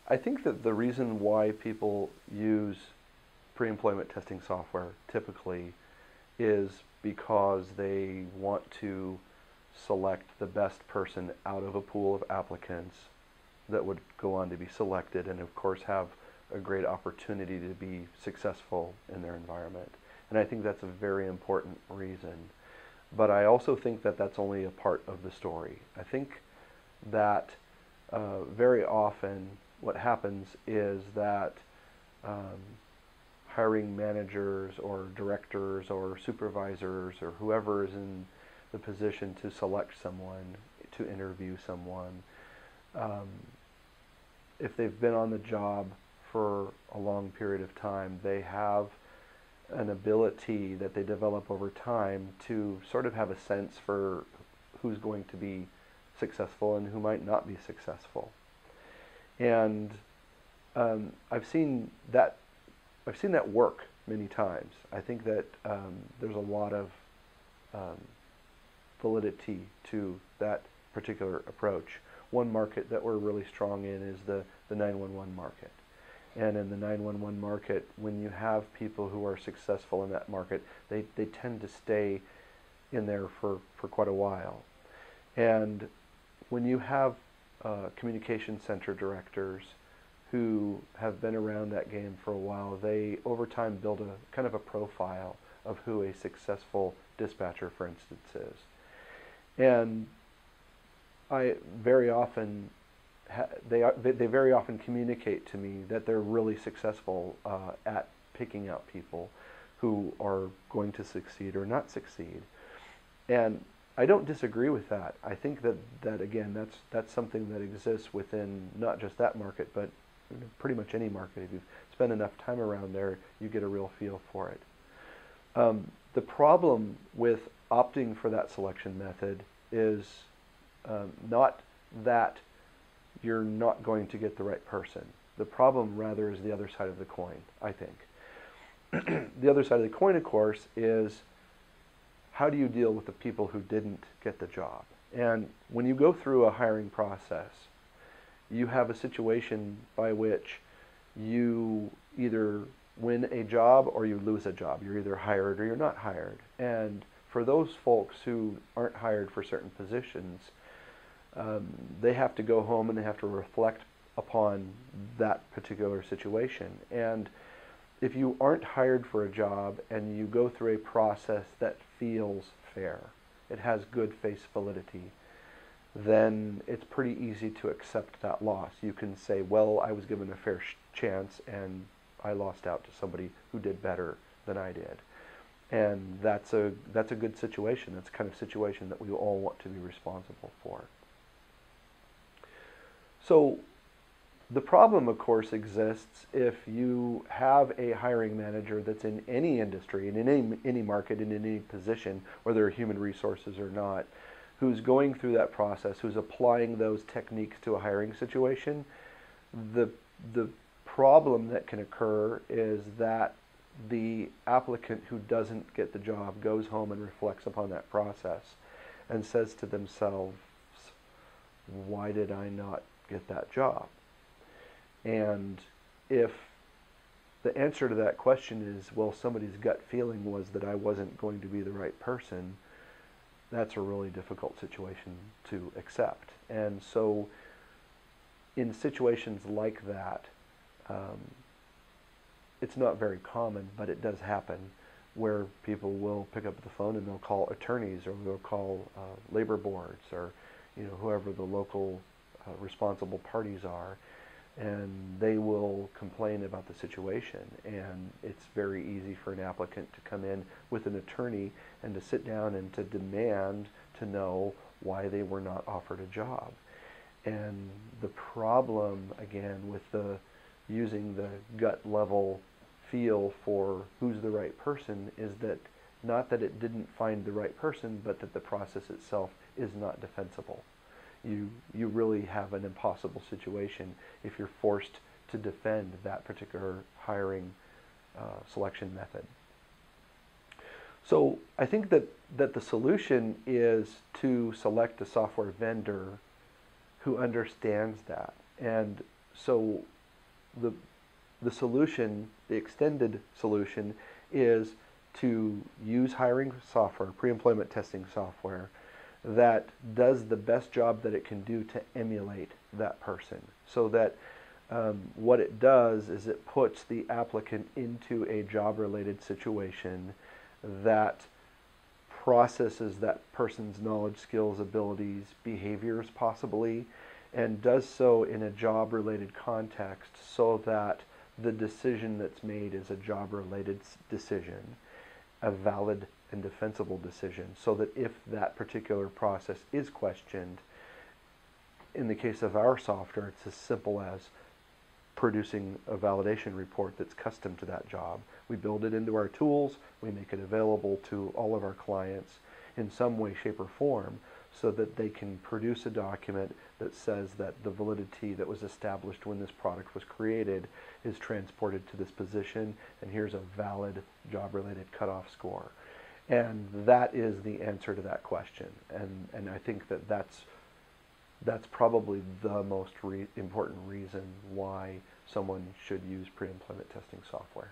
I think that the reason why people use pre-employment testing software typically is because they want to select the best person out of a pool of applicants that would go on to be selected and of course have a great opportunity to be successful in their environment. And I think that's a very important reason. But I also think that that's only a part of the story. I think that very often what happens is that hiring managers or directors or supervisors or whoever is in the position to select someone, to interview someone, if they've been on the job for a long period of time, they have an ability that they develop over time to sort of have a sense for who's going to be successful and who might not be successful. And I've seen that work many times. I think that there's a lot of validity to that particular approach. One market that we're really strong in is the 911 market. And in the 911 market, when you have people who are successful in that market, they tend to stay in there for quite a while. And when you have communication center directors who have been around that game for a while, they over time build a kind of a profile of who a successful dispatcher, for instance, is. And I very often they very often communicate to me that they're really successful at picking out people who are going to succeed or not succeed. And I don't disagree with that. I think that again, that's something that exists within not just that market, but pretty much any market. If you've spent enough time around there, you get a real feel for it. The problem with opting for that selection method is not that you're not going to get the right person. The problem rather is the other side of the coin, I think. The other side of the coin, of course, is how do you deal with the people who didn't get the job? And when you go through a hiring process, you have a situation by which you either win a job or you lose a job. You're either hired or you're not hired. And for those folks who aren't hired for certain positions, they have to go home and they have to reflect upon that particular situation. And if you aren't hired for a job and you go through a process that feels fair, it has good face validity, then it's pretty easy to accept that loss. You can say, well, I was given a fair chance and I lost out to somebody who did better than I did. And that's a good situation. That's the kind of situation that we all want to be responsible for. So the problem, of course, exists if you have a hiring manager that's in any industry, and in any market, and in any position, whether human resources or not, who's going through that process, who's applying those techniques to a hiring situation. The problem that can occur is that the applicant who doesn't get the job goes home and reflects upon that process and says to themselves, why did I not get that job? And if the answer to that question is, well, somebody's gut feeling was that I wasn't going to be the right person, that's a really difficult situation to accept. And so in situations like that, it's not very common, but it does happen, where people will pick up the phone and they'll call attorneys, or they'll call labor boards, or whoever the local responsible parties are, and they will complain about the situation. And it's very easy for an applicant to come in with an attorney and to sit down and to demand to know why they were not offered a job. And the problem, again, with using the gut level feel for who's the right person is that not that it didn't find the right person, but that the process itself is not defensible. You really have an impossible situation if you're forced to defend that particular hiring selection method. So I think that the solution is to select a software vendor who understands that. And so the the solution, the extended solution, is to use hiring software, pre-employment testing software, that does the best job that it can do to emulate that person. So that what it does is it puts the applicant into a job-related situation that processes that person's knowledge, skills, abilities, behaviors possibly, and does so in a job-related context so that the decision that's made is a job-related decision, a valid and defensible decision, so that if that particular process is questioned, in the case of our software, it's as simple as producing a validation report that's custom to that job. We build it into our tools, we make it available to all of our clients in some way, shape, or form, so that they can produce a document that says that the validity that was established when this product was created is transported to this position, and here's a valid job-related cutoff score. And that is the answer to that question. And I think that that's probably the most important reason why someone should use pre-employment testing software.